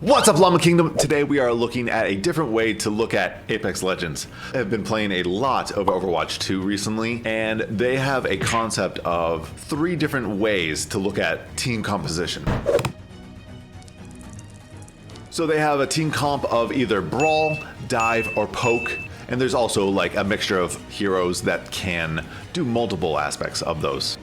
What's up, Llama Kingdom? Today we are looking at a different way to look at Apex Legends. I've been playing a lot of Overwatch 2 recently, and they have a concept of 3 different ways to look at team composition. So they have a team comp of either Brawl, Dive, or Poke, and there's also like a mixture of heroes that can do multiple aspects of those.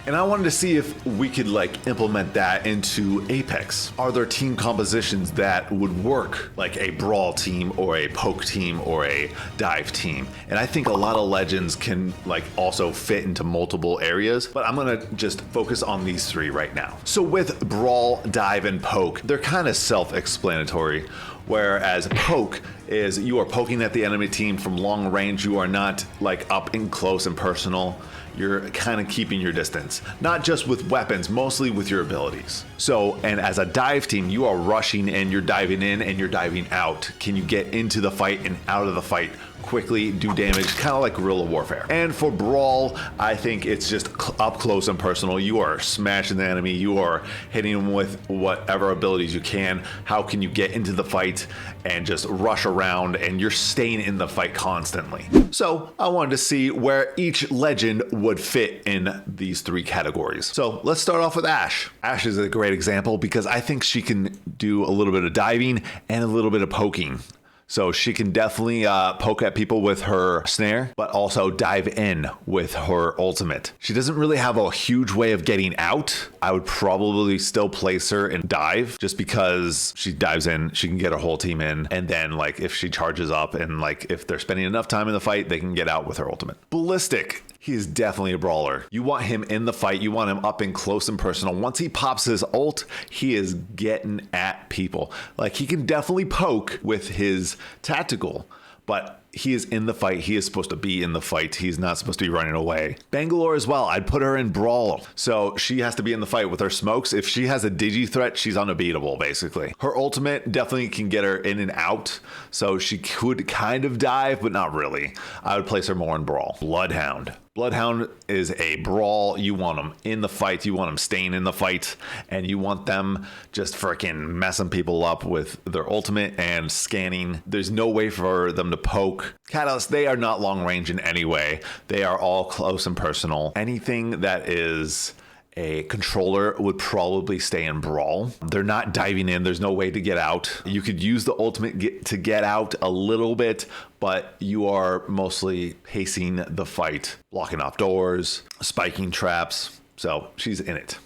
And I wanted to see if we could like implement that into Apex. Are there team compositions that would work like a Brawl team or a Poke team or a Dive team? And I think a lot of Legends can like also fit into multiple areas, but I'm gonna just focus on these 3 right now. So with Brawl, Dive, and Poke, they're kind of self-explanatory. Whereas Poke is you are poking at the enemy team from long range. You are not like up in close and personal. You're kind of keeping your distance, not just with weapons, mostly with your abilities. So, and as a dive team, you are rushing in, you're diving in and you're diving out. Can you get into the fight and out of the fight quickly, do damage, kind of like guerrilla warfare? And for Brawl, I think it's just up close and personal. You are smashing the enemy, you are hitting them with whatever abilities you can. How can you get into the fight and just rush around, and you're staying in the fight constantly. So I wanted to see where each legend would fit in these 3 categories. So let's start off with Ashe. Ashe is a great example because I think she can do a little bit of diving and a little bit of poking. So she can definitely poke at people with her snare, but also dive in with her ultimate. She doesn't really have a huge way of getting out. I would probably still place her in dive just because she dives in, she can get her whole team in. And then like if she charges up and like if they're spending enough time in the fight, they can get out with her ultimate. Ballistic. He is definitely a brawler. You want him in the fight. You want him up and close and personal. Once he pops his ult, he is getting at people. Like he can definitely poke with his tactical, but he is in the fight. He is supposed to be in the fight. He's not supposed to be running away. Bangalore as well. I'd put her in Brawl. So she has to be in the fight with her smokes. If she has a digi threat, she's unbeatable, basically. Her ultimate definitely can get her in and out. So she could kind of dive, but not really. I would place her more in Brawl. Bloodhound. Bloodhound is a Brawl. You want them in the fight. You want them staying in the fight. And you want them just freaking messing people up with their ultimate and scanning. There's no way for them to poke. Catalyst, they are not long range in any way. They are all close and personal. Anything that is a controller would probably stay in Brawl. They're not diving in. There's no way to get out. You could use the ultimate to get out a little bit, but you are mostly pacing the fight, blocking off doors, spiking traps. So she's in it.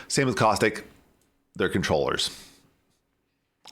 Same with Caustic. They're controllers.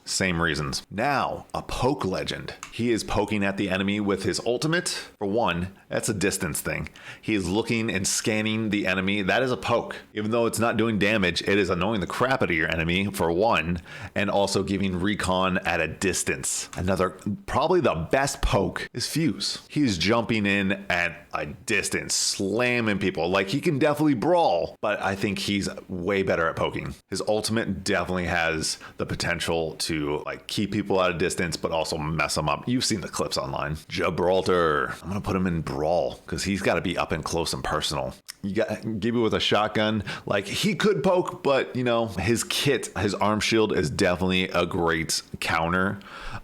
Same reasons. Now, a Poke legend. He is poking at the enemy with his ultimate. For one, that's a distance thing. He is looking and scanning the enemy. That is a poke. Even though it's not doing damage, it is annoying the crap out of your enemy, for one, and also giving recon at a distance. Another, probably the best poke is Fuse. He's jumping in at a distance, slamming people. Like, he can definitely brawl, but I think he's way better at poking. His ultimate definitely has the potential to like keep people at a distance, but also mess them up. You've seen the clips online. Gibraltar. I'm gonna put him in Brawl because he's got to be up and close and personal. You got Gibby with a shotgun. Like he could poke, but you know his kit, his arm shield is definitely a great counter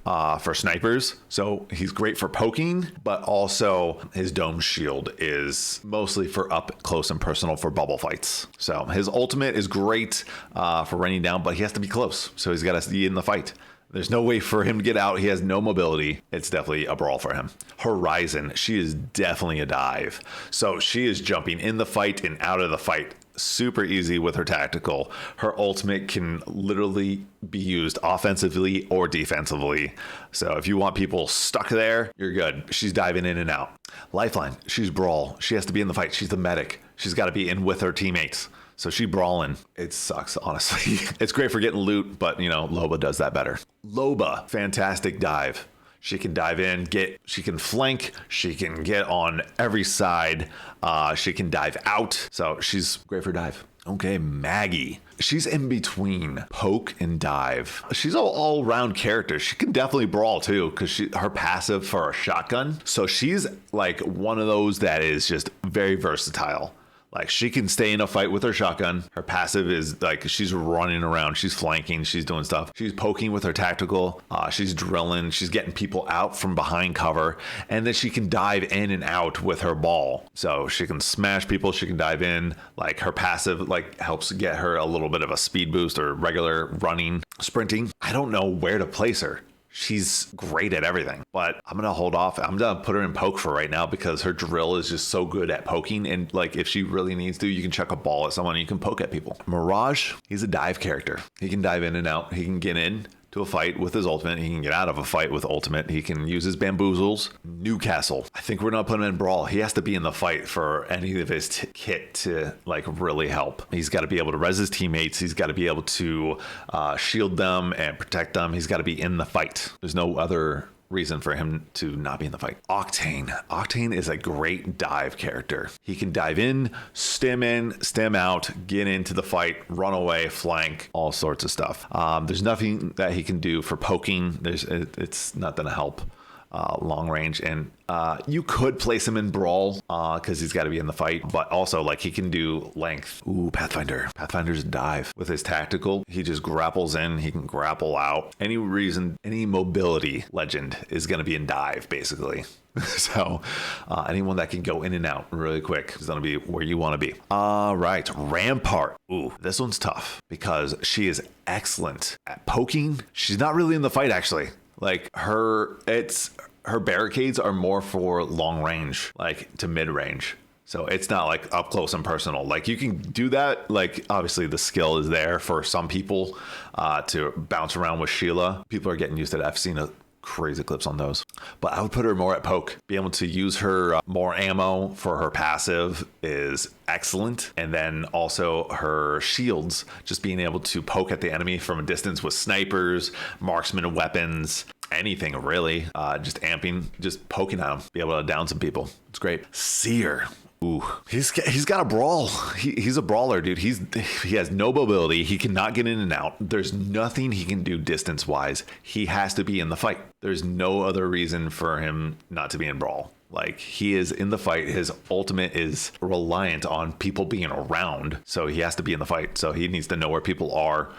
for snipers. So he's great for poking, but also his dome shield is mostly for up close and personal for bubble fights. So his ultimate is great for raining down, but he has to be close. So he's got to be in the fight. There's no way for him to get out. He has no mobility. It's definitely a Brawl for him. Horizon, she is definitely a dive. So she is jumping in the fight and out of the fight super easy with her tactical. Her ultimate can literally be used offensively or defensively. So if you want people stuck there, you're good. She's diving in and out. Lifeline, she's Brawl. She has to be in the fight. She's the medic. She's got to be in with her teammates. So she brawling. It sucks, honestly. It's great for getting loot, but you know, Loba does that better. Loba, fantastic dive. She can dive in, she can flank, she can get on every side. She can dive out. So she's great for dive. Okay, Maggie. She's in between poke and dive. She's an all-round character. She can definitely brawl too, because her passive for a shotgun. So she's like one of those that is just very versatile. Like she can stay in a fight with her shotgun. Her passive is like she's running around, she's flanking, she's doing stuff. She's poking with her tactical. She's drilling. She's getting people out from behind cover, and then she can dive in and out with her ball. So she can smash people. She can dive in. Like her passive like helps get her a little bit of a speed boost or regular running, sprinting. I don't know where to place her. She's great at everything, but I'm going to hold off. I'm going to put her in poke for right now because her drill is just so good at poking. And like, if she really needs to, you can chuck a ball at someone and you can poke at people. Mirage, he's a dive character. He can dive in and out. He can get in to a fight with his ultimate. He can get out of a fight with ultimate. He can use his bamboozles. Newcastle, I think we're not putting him in brawl. He has to be in the fight for any of his kit to like really help. He's got to be able to res his teammates. He's got to be able to shield them and protect them. He's got to be in the fight. There's no other reason for him to not be in the fight. Octane is a great dive character. He can dive in, stem out, get into the fight, run away, flank, all sorts of stuff. There's nothing that he can do for poking. It's not going to help long range, and you could place him in brawl because he's got to be in the fight, but also like he can do length. Ooh, Pathfinder's dive with his tactical. He just grapples in, he can grapple out. Any mobility legend is going to be in dive basically. So anyone that can go in and out really quick is going to be where you want to be. All right, Rampart. Ooh, this one's tough because she is excellent at poking. She's not really in the fight actually. Like her barricades are more for long range, like to mid range. So it's not like up close and personal. Like you can do that. Like obviously the skill is there for some people to bounce around with Sheila. People are getting used to that. I've seen crazy clips on those, but I would put her more at poke. Be able to use her more ammo for her passive is excellent, and then also her shields, just being able to poke at the enemy from a distance with snipers, marksman weapons, anything really, just amping, just poking at them, be able to down some people. It's great. Seer. Ooh, he's got a brawl. He's a brawler, dude. He has no mobility. He cannot get in and out. There's nothing he can do distance wise. He has to be in the fight. There's no other reason for him not to be in brawl. Like he is in the fight. His ultimate is reliant on people being around, so he has to be in the fight. So he needs to know where people are.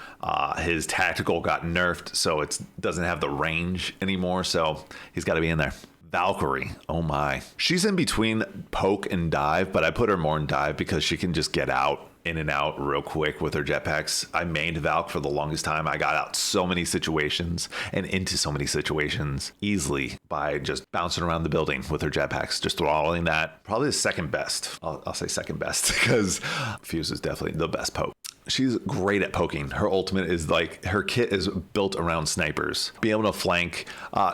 His tactical got nerfed, so it doesn't have the range anymore. So he's got to be in there. Valkyrie, oh my. She's in between poke and dive, but I put her more in dive because she can just get out in and out real quick with her jetpacks. I mained Valk for the longest time. I got out so many situations and into so many situations easily by just bouncing around the building with her jetpacks, just throttling that. Probably the second best. I'll say second best because Fuse is definitely the best poke. She's great at poking. Her ultimate is like, her kit is built around snipers. Being able to flank.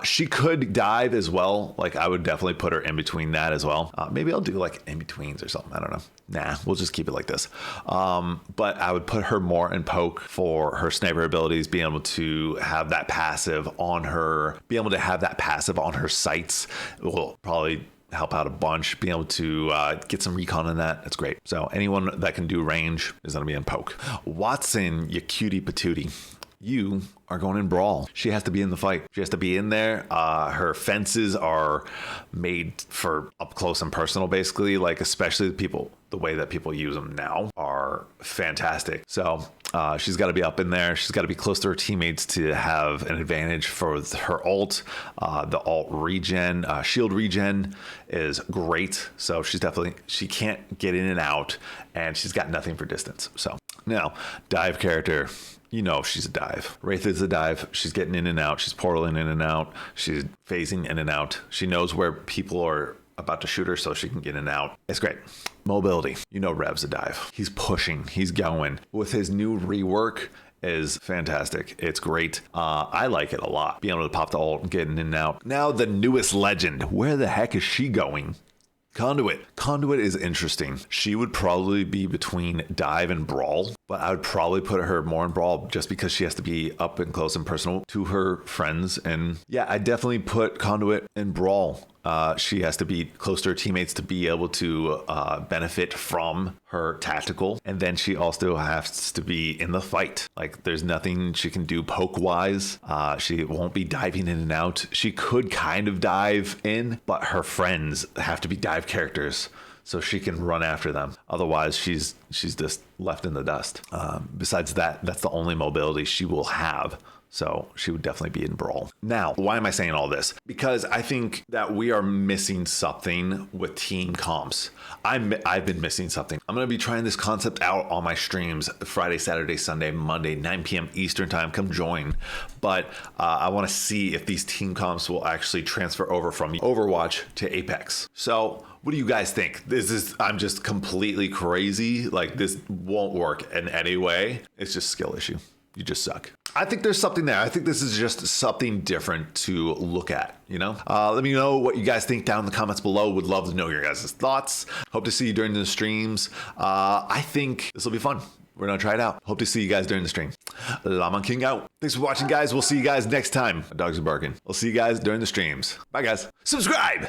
She could dive as well. Like I would definitely put her in between that as well. Maybe I'll do like in betweens or something. I don't know. Nah, we'll just keep it like this. But I would put her more in poke for her sniper abilities, being able to have that passive on her, being able to have that passive on her sights will probably help out a bunch. Being able to get some recon in that, that's great. So anyone that can do range is going to be in poke. Watson, you cutie patootie. You are going in brawl. She has to be in the fight. She has to be in there. Her fences are made for up close and personal, basically. Like especially the way that people use them now are fantastic. So she's got to be up in there. She's got to be close to her teammates to have an advantage for her ult. The ult regen, shield regen is great. So she can't get in and out, and she's got nothing for distance. So now dive character. You know she's a dive. Wraith is a dive. She's getting in and out. She's portaling in and out. She's phasing in and out. She knows where people are about to shoot her so she can get in and out. It's great. Mobility. You know Rev's a dive. He's pushing. He's going. With his new rework is fantastic. It's great. I like it a lot. Being able to pop the ult and getting in and out. Now the newest legend. Where the heck is she going? Conduit is interesting. She would probably be between dive and brawl, but I would probably put her more in brawl just because she has to be up and close and personal to her friends. And yeah, I definitely put Conduit in brawl. She has to be close to her teammates to be able to benefit from her tactical. And then she also has to be in the fight. Like there's nothing she can do poke wise. She won't be diving in and out. She could kind of dive in, but her friends have to be dive characters. so she can run after them. Otherwise, she's just left in the dust. Besides that, that's the only mobility she will have. So she would definitely be in Brawl. Now, why am I saying all this? Because I think that we are missing something with team comps. I've been missing something. I'm going to be trying this concept out on my streams Friday, Saturday, Sunday, Monday, 9 p.m. Eastern time. Come join. But I want to see if these team comps will actually transfer over from Overwatch to Apex. So what do you guys think? I'm just completely crazy. Like, this won't work in any way. It's just a skill issue. You just suck. I think there's something there. I think this is just something different to look at, you know? Let me know what you guys think down in the comments below. Would love to know your guys' thoughts. Hope to see you during the streams. I think this will be fun. We're gonna try it out. Hope to see you guys during the stream. Llama King out. Thanks for watching, guys. We'll see you guys next time. My dogs are barking. We'll see you guys during the streams. Bye, guys. Subscribe!